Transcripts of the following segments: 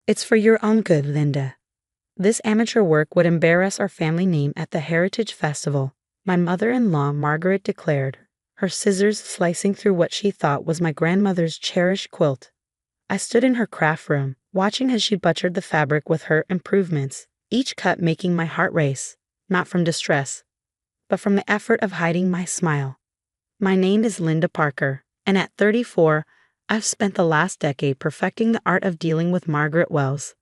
It's for your own good, Linda. This amateur work would embarrass our family name at the Heritage Festival, my mother-in-law Margaret declared, her scissors slicing through what she thought was my grandmother's cherished quilt. I stood in her craft room, watching as she butchered the fabric with her improvements, each cut making my heart race, not from distress, but from the effort of hiding my smile. My name is Linda Parker, and at 34, I've spent the last decade perfecting the art of dealing with Margaret Wells,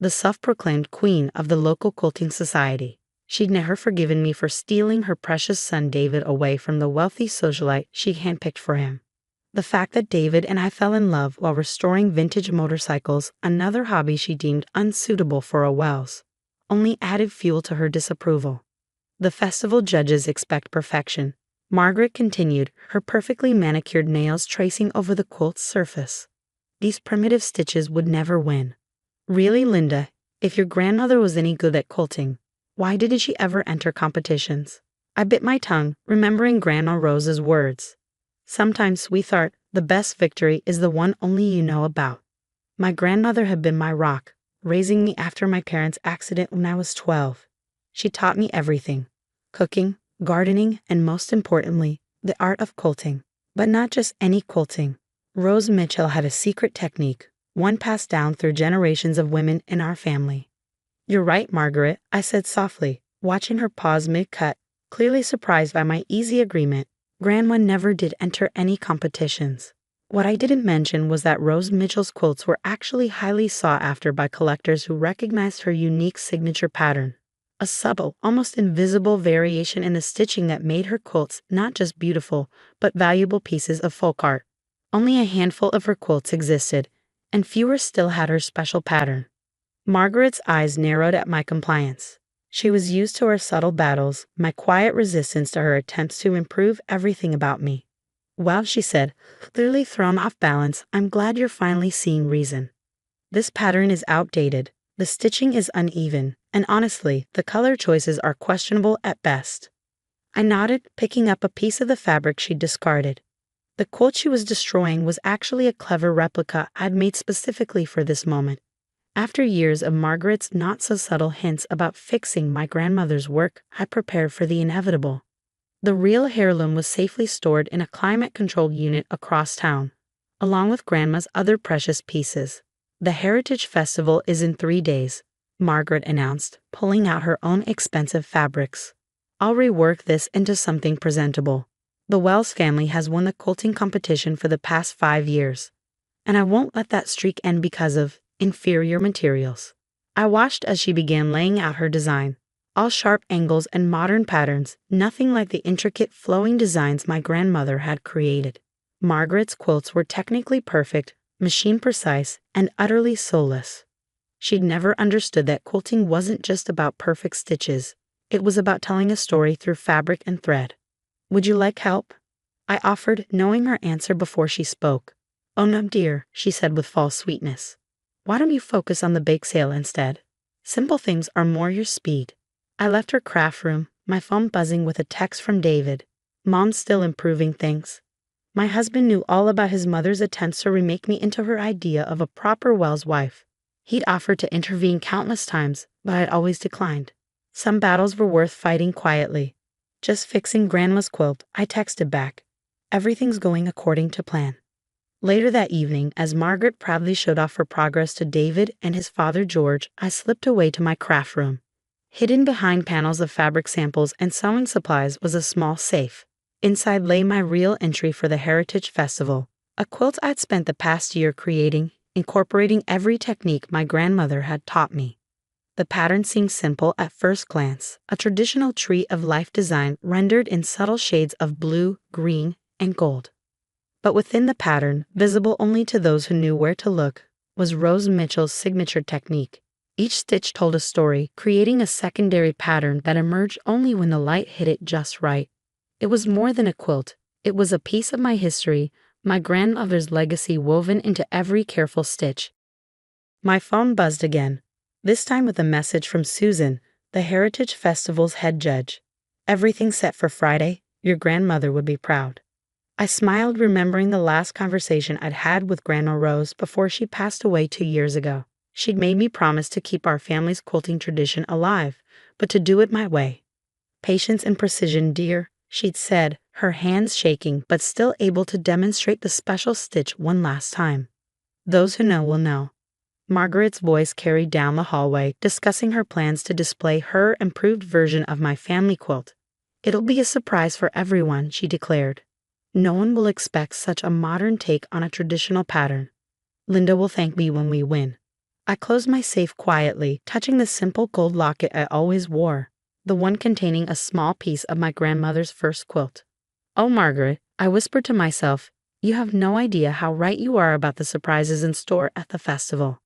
the self-proclaimed queen of the local quilting society. She'd never forgiven me for stealing her precious son David away from the wealthy socialite she handpicked for him. The fact that David and I fell in love while restoring vintage motorcycles, another hobby she deemed unsuitable for a Wells, only added fuel to her disapproval. The festival judges expect perfection, Margaret continued, her perfectly manicured nails tracing over the quilt's surface. These primitive stitches would never win. Really, Linda, if your grandmother was any good at quilting, why didn't she ever enter competitions? I bit my tongue, remembering Grandma Rose's words. Sometimes, sweetheart, the best victory is the one only you know about. My grandmother had been my rock, raising me after my parents' accident when I was 12. She taught me everything: cooking, gardening, and most importantly, the art of quilting. But not just any quilting. Rose Mitchell had a secret technique, one passed down through generations of women in our family. You're right, Margaret, I said softly, watching her pause mid-cut, clearly surprised by my easy agreement. Grandma never did enter any competitions. What I didn't mention was that Rose Mitchell's quilts were actually highly sought after by collectors who recognized her unique signature pattern. A subtle, almost invisible variation in the stitching that made her quilts not just beautiful, but valuable pieces of folk art. Only a handful of her quilts existed, and fewer still had her special pattern. Margaret's eyes narrowed at my compliance. She was used to our subtle battles, my quiet resistance to her attempts to improve everything about me. Well, she said, clearly thrown off balance, I'm glad you're finally seeing reason. This pattern is outdated, the stitching is uneven, and honestly, the color choices are questionable at best. I nodded, picking up a piece of the fabric she'd discarded. The quilt she was destroying was actually a clever replica I'd made specifically for this moment. After years of Margaret's not-so-subtle hints about fixing my grandmother's work, I prepared for the inevitable. The real heirloom was safely stored in a climate-controlled unit across town, along with Grandma's other precious pieces. The Heritage Festival is in 3 days, Margaret announced, pulling out her own expensive fabrics. I'll rework this into something presentable. The Wells family has won the quilting competition for the past 5 years, and I won't let that streak end because of inferior materials. I watched as she began laying out her design, all sharp angles and modern patterns, nothing like the intricate flowing designs my grandmother had created. Margaret's quilts were technically perfect, machine precise, and utterly soulless. She'd never understood that quilting wasn't just about perfect stitches. It was about telling a story through fabric and thread. Would you like help? I offered, knowing her answer before she spoke. Oh no, dear, she said with false sweetness. Why don't you focus on the bake sale instead? Simple things are more your speed. I left her craft room, my phone buzzing with a text from David. Mom's still improving things. My husband knew all about his mother's attempts to remake me into her idea of a proper Wells wife. He'd offered to intervene countless times, but I'd always declined. Some battles were worth fighting quietly. Just fixing Grandma's quilt, I texted back. Everything's going according to plan. Later that evening, as Margaret proudly showed off her progress to David and his father George, I slipped away to my craft room. Hidden behind panels of fabric samples and sewing supplies was a small safe. Inside lay my real entry for the Heritage Festival, a quilt I'd spent the past year creating, incorporating every technique my grandmother had taught me. The pattern seemed simple at first glance, a traditional tree of life design rendered in subtle shades of blue, green, and gold. But within the pattern, visible only to those who knew where to look, was Rose Mitchell's signature technique. Each stitch told a story, creating a secondary pattern that emerged only when the light hit it just right. It was more than a quilt. It was a piece of my history, my grandmother's legacy woven into every careful stitch. My phone buzzed again, this time with a message from Susan, the Heritage Festival's head judge. Everything set for Friday. Your grandmother would be proud. I smiled, remembering the last conversation I'd had with Grandma Rose before she passed away 2 years ago. She'd made me promise to keep our family's quilting tradition alive, but to do it my way. Patience and precision, dear, she'd said, her hands shaking but still able to demonstrate the special stitch one last time. Those who know will know. Margaret's voice carried down the hallway, discussing her plans to display her improved version of my family quilt. It'll be a surprise for everyone, she declared. No one will expect such a modern take on a traditional pattern. Linda will thank me when we win. I closed my safe quietly, touching the simple gold locket I always wore, the one containing a small piece of my grandmother's first quilt. Oh, Margaret, I whispered to myself, you have no idea how right you are about the surprises in store at the festival.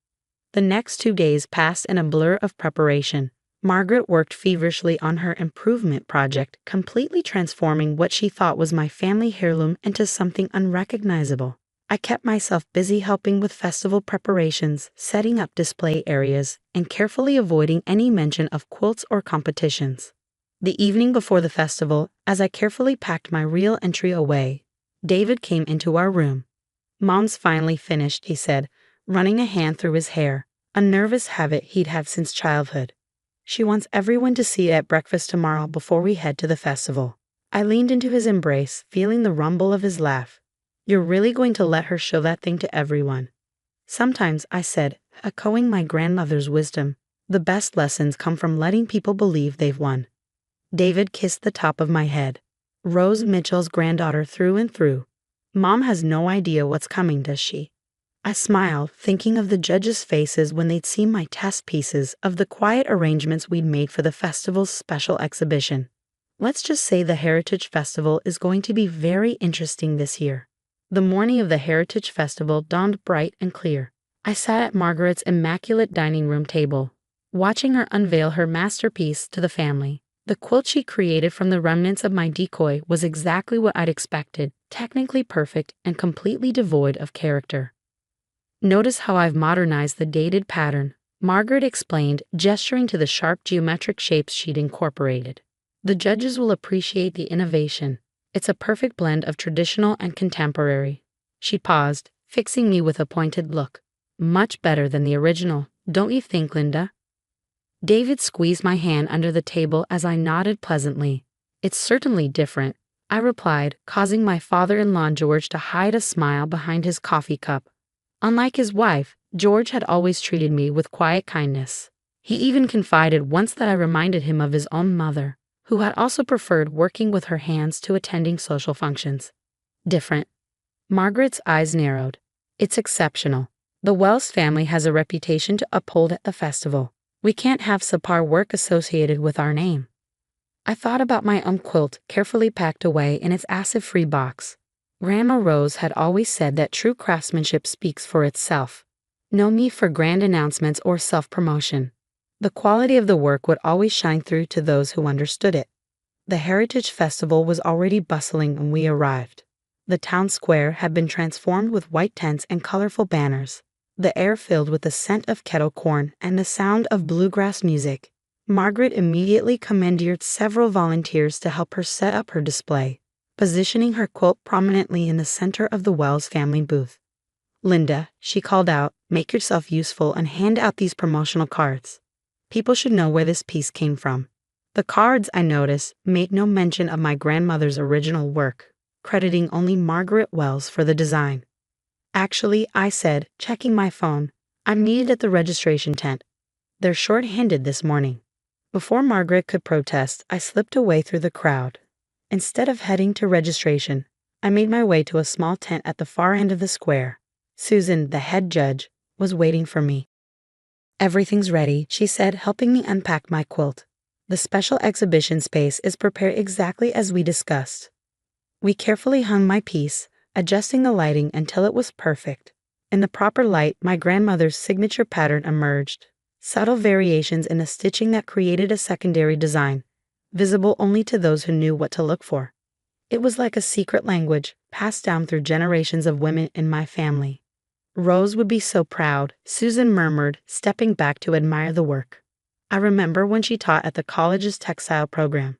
The next 2 days passed in a blur of preparation. Margaret worked feverishly on her improvement project, completely transforming what she thought was my family heirloom into something unrecognizable. I kept myself busy helping with festival preparations, setting up display areas, and carefully avoiding any mention of quilts or competitions. The evening before the festival, as I carefully packed my real entry away, David came into our room. Mom's finally finished, he said, running a hand through his hair, a nervous habit he'd had since childhood. She wants everyone to see it at breakfast tomorrow before we head to the festival. I leaned into his embrace, feeling the rumble of his laugh. You're really going to let her show that thing to everyone? Sometimes, I said, echoing my grandmother's wisdom, the best lessons come from letting people believe they've won. David kissed the top of my head. Rose Mitchell's granddaughter through and through. Mom has no idea what's coming, does she? I smiled, thinking of the judges' faces when they'd seen my test pieces of the quiet arrangements we'd made for the festival's special exhibition. Let's just say the Heritage Festival is going to be very interesting this year. The morning of the Heritage Festival dawned bright and clear. I sat at Margaret's immaculate dining room table, watching her unveil her masterpiece to the family. The quilt she created from the remnants of my decoy was exactly what I'd expected, technically perfect and completely devoid of character. Notice how I've modernized the dated pattern, Margaret explained, gesturing to the sharp geometric shapes she'd incorporated. The judges will appreciate the innovation. It's a perfect blend of traditional and contemporary. She paused, fixing me with a pointed look. Much better than the original, don't you think, Linda? David squeezed my hand under the table as I nodded pleasantly. It's certainly different, I replied, causing my father-in-law George to hide a smile behind his coffee cup. Unlike his wife, George had always treated me with quiet kindness. He even confided once that I reminded him of his own mother, who had also preferred working with her hands to attending social functions. Different. Margaret's eyes narrowed. It's exceptional. The Wells family has a reputation to uphold at the festival. We can't have subpar work associated with our name. I thought about my quilt, carefully packed away in its acid-free box. Grandma Rose had always said that true craftsmanship speaks for itself. No need for grand announcements or self-promotion. The quality of the work would always shine through to those who understood it. The Heritage Festival was already bustling when we arrived. The town square had been transformed with white tents and colorful banners, the air filled with the scent of kettle corn and the sound of bluegrass music. Margaret immediately commandeered several volunteers to help her set up her display, positioning her quilt prominently in the center of the Wells family booth. Linda, she called out, make yourself useful and hand out these promotional cards. People should know where this piece came from. The cards, I noticed, made no mention of my grandmother's original work, crediting only Margaret Wells for the design. Actually, I said, checking my phone, I'm needed at the registration tent. They're short-handed this morning. Before Margaret could protest, I slipped away through the crowd. Instead of heading to registration, I made my way to a small tent at the far end of the square. Susan, the head judge, was waiting for me. Everything's ready, she said, helping me unpack my quilt. The special exhibition space is prepared exactly as we discussed. We carefully hung my piece, adjusting the lighting until it was perfect. In the proper light, my grandmother's signature pattern emerged. Subtle variations in the stitching that created a secondary design, visible only to those who knew what to look for. It was like a secret language, passed down through generations of women in my family. Rose would be so proud, Susan murmured, stepping back to admire the work. I remember when she taught at the college's textile program.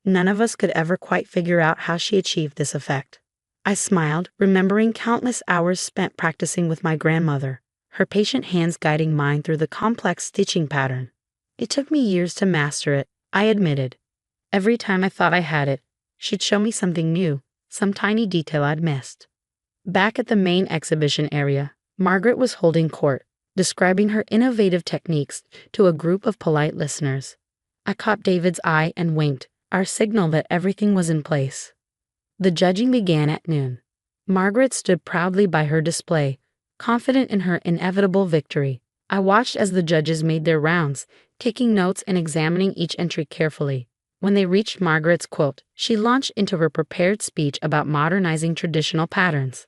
None of us could ever quite figure out how she achieved this effect. I smiled, remembering countless hours spent practicing with my grandmother, her patient hands guiding mine through the complex stitching pattern. It took me years to master it, I admitted. Every time I thought I had it, she'd show me something new, some tiny detail I'd missed. Back at the main exhibition area, Margaret was holding court, describing her innovative techniques to a group of polite listeners. I caught David's eye and winked, our signal that everything was in place. The judging began at noon. Margaret stood proudly by her display, confident in her inevitable victory. I watched as the judges made their rounds, taking notes and examining each entry carefully. When they reached Margaret's quilt, she launched into her prepared speech about modernizing traditional patterns.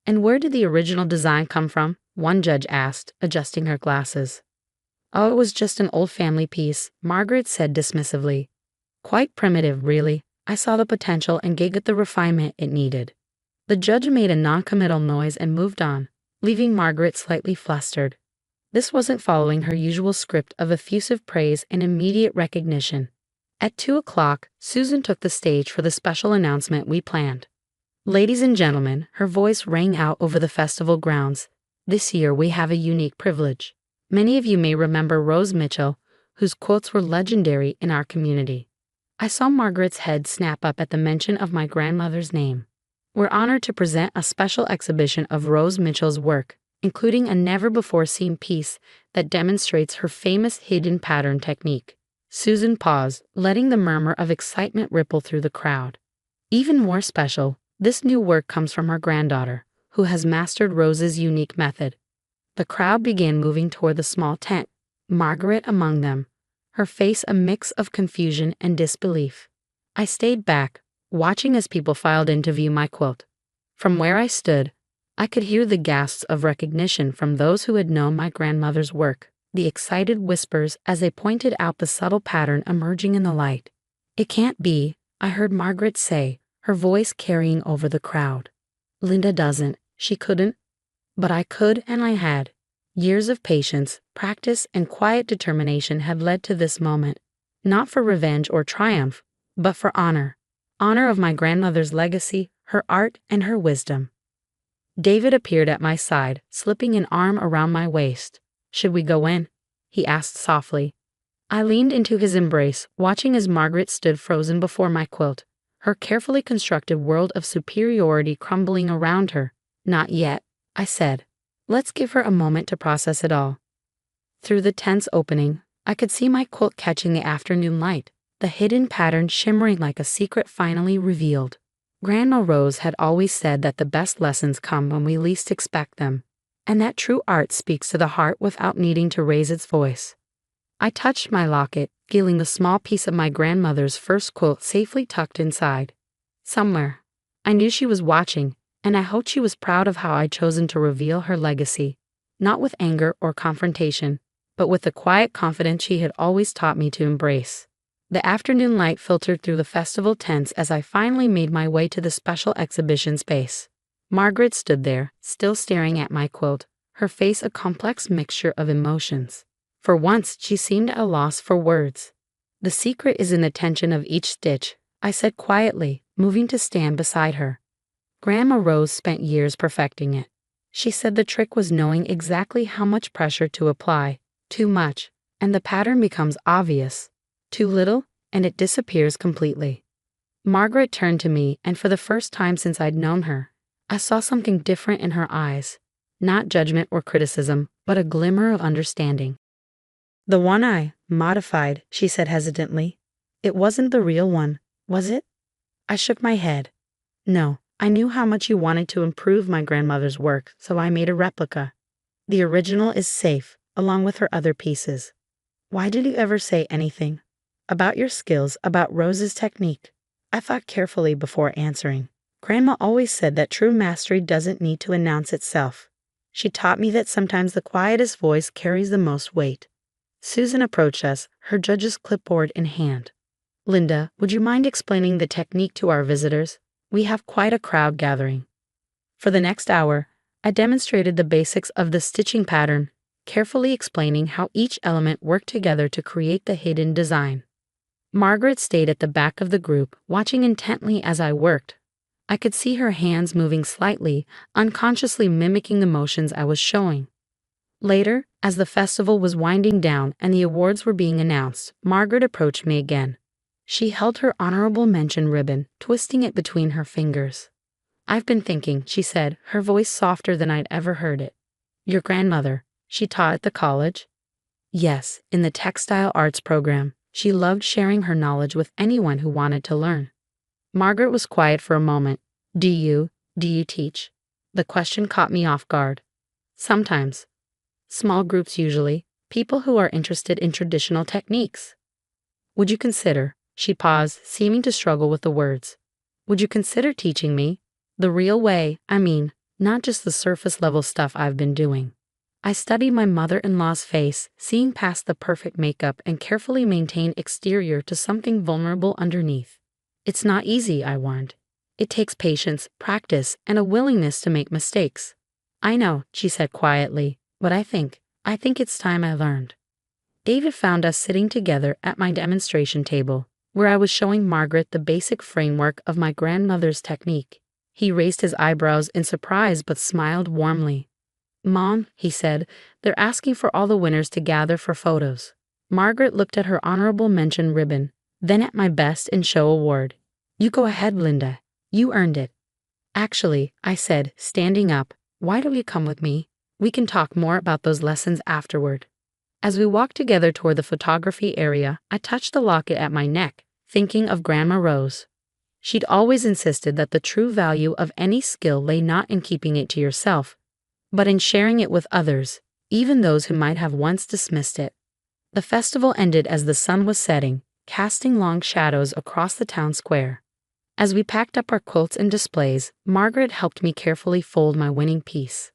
"And where did the original design come from?" one judge asked, adjusting her glasses. "Oh, it was just an old family piece," Margaret said dismissively. "Quite primitive, really. I saw the potential and gave it the refinement it needed." The judge made a non-committal noise and moved on, leaving Margaret slightly flustered. This wasn't following her usual script of effusive praise and immediate recognition. At 2 o'clock, Susan took the stage for the special announcement we planned. "Ladies and gentlemen," her voice rang out over the festival grounds, "this year we have a unique privilege. Many of you may remember Rose Mitchell, whose quilts were legendary in our community." I saw Margaret's head snap up at the mention of my grandmother's name. "We're honored to present a special exhibition of Rose Mitchell's work, including a never-before-seen piece that demonstrates her famous hidden pattern technique." Susan paused, letting the murmur of excitement ripple through the crowd. "Even more special, this new work comes from her granddaughter, who has mastered Rose's unique method." The crowd began moving toward the small tent, Margaret among them, her face a mix of confusion and disbelief. I stayed back, watching as people filed in to view my quilt. From where I stood, I could hear the gasps of recognition from those who had known my grandmother's work, the excited whispers as they pointed out the subtle pattern emerging in the light. "It can't be," I heard Margaret say, her voice carrying over the crowd. "Linda doesn't. She couldn't." But I could, and I had. Years of patience, practice, and quiet determination had led to this moment, not for revenge or triumph, but for honor. Honor of my grandmother's legacy, her art, and her wisdom. David appeared at my side, slipping an arm around my waist. "Should we go in?" he asked softly. I leaned into his embrace, watching as Margaret stood frozen before my quilt, her carefully constructed world of superiority crumbling around her. "Not yet," I said. "Let's give her a moment to process it all." Through the tent's opening, I could see my quilt catching the afternoon light, the hidden pattern shimmering like a secret finally revealed. Grandma Rose had always said that the best lessons come when we least expect them, and that true art speaks to the heart without needing to raise its voice. I touched my locket, feeling the small piece of my grandmother's first quilt safely tucked inside. Somewhere, I knew she was watching, and I hoped she was proud of how I'd chosen to reveal her legacy, not with anger or confrontation, but with the quiet confidence she had always taught me to embrace. The afternoon light filtered through the festival tents as I finally made my way to the special exhibition space. Margaret stood there, still staring at my quilt, her face a complex mixture of emotions. For once, she seemed at a loss for words. "The secret is in the tension of each stitch," I said quietly, moving to stand beside her. Grandma Rose spent years perfecting it. She said the trick was knowing exactly how much pressure to apply. Too much, and the pattern becomes obvious. Too little, and it disappears completely. Margaret turned to me, and for the first time since I'd known her, I saw something different in her eyes. Not judgment or criticism, but a glimmer of understanding. "The one I modified," she said hesitantly. "It wasn't the real one, was it?" I shook my head. "No, I knew how much you wanted to improve my grandmother's work, so I made a replica. The original is safe, along with her other pieces." "Why did you ever say anything about your skills, about Rose's technique?" I thought carefully before answering. Grandma always said that true mastery doesn't need to announce itself. She taught me that sometimes the quietest voice carries the most weight. Susan approached us, her judge's clipboard in hand. "Linda, would you mind explaining the technique to our visitors? We have quite a crowd gathering." For the next hour, I demonstrated the basics of the stitching pattern, carefully explaining how each element worked together to create the hidden design. Margaret stayed at the back of the group, watching intently as I worked. I could see her hands moving slightly, unconsciously mimicking the motions I was showing. Later, as the festival was winding down and the awards were being announced, Margaret approached me again. She held her honorable mention ribbon, twisting it between her fingers. "I've been thinking," she said, her voice softer than I'd ever heard it. "Your grandmother, she taught at the college?" "Yes, in the textile arts program. She loved sharing her knowledge with anyone who wanted to learn." Margaret was quiet for a moment. Do you teach?" The question caught me off guard. "Sometimes. Small groups usually, people who are interested in traditional techniques." "Would you consider?" She paused, seeming to struggle with the words. "Would you consider teaching me? The real way, I mean, not just the surface level stuff I've been doing." I studied my mother-in-law's face, seeing past the perfect makeup and carefully maintained exterior to something vulnerable underneath. "It's not easy," I warned. "It takes patience, practice, and a willingness to make mistakes." "I know," she said quietly, "but I think it's time I learned." David found us sitting together at my demonstration table, where I was showing Margaret the basic framework of my grandmother's technique. He raised his eyebrows in surprise but smiled warmly. "Mom," he said, "they're asking for all the winners to gather for photos." Margaret looked at her honorable mention ribbon, then at my best in show award. "You go ahead, Linda. You earned it." "Actually," I said, standing up, "why don't you come with me? We can talk more about those lessons afterward." As we walked together toward the photography area, I touched the locket at my neck, thinking of Grandma Rose. She'd always insisted that the true value of any skill lay not in keeping it to yourself, but in sharing it with others, even those who might have once dismissed it. The festival ended as the sun was setting, casting long shadows across the town square. As we packed up our quilts and displays, Margaret helped me carefully fold my winning piece.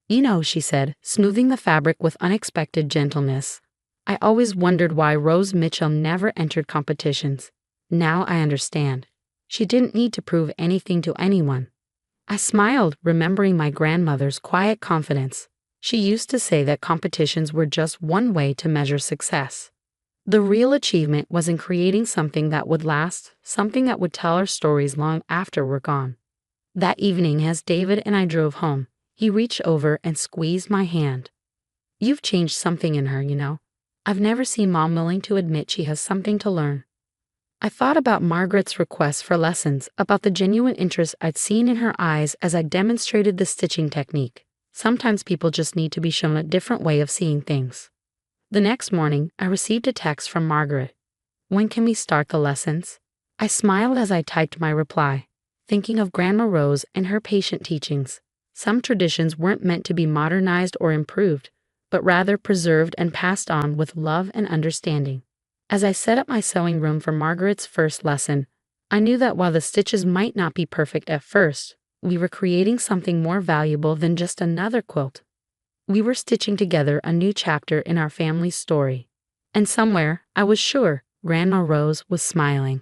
"You know," she said, smoothing the fabric with unexpected gentleness, "I always wondered why Rose Mitchell never entered competitions. Now I understand. She didn't need to prove anything to anyone." I smiled, remembering my grandmother's quiet confidence. She used to say that competitions were just one way to measure success. The real achievement was in creating something that would last, something that would tell our stories long after we're gone. That evening, as David and I drove home, he reached over and squeezed my hand. "You've changed something in her, you know. I've never seen Mom willing to admit she has something to learn." I thought about Margaret's requests for lessons, about the genuine interest I'd seen in her eyes as I demonstrated the stitching technique. Sometimes people just need to be shown a different way of seeing things. The next morning, I received a text from Margaret. "When can we start the lessons?" I smiled as I typed my reply, thinking of Grandma Rose and her patient teachings. Some traditions weren't meant to be modernized or improved, but rather preserved and passed on with love and understanding. As I set up my sewing room for Margaret's first lesson, I knew that while the stitches might not be perfect at first, we were creating something more valuable than just another quilt. We were stitching together a new chapter in our family's story. And somewhere, I was sure, Grandma Rose was smiling.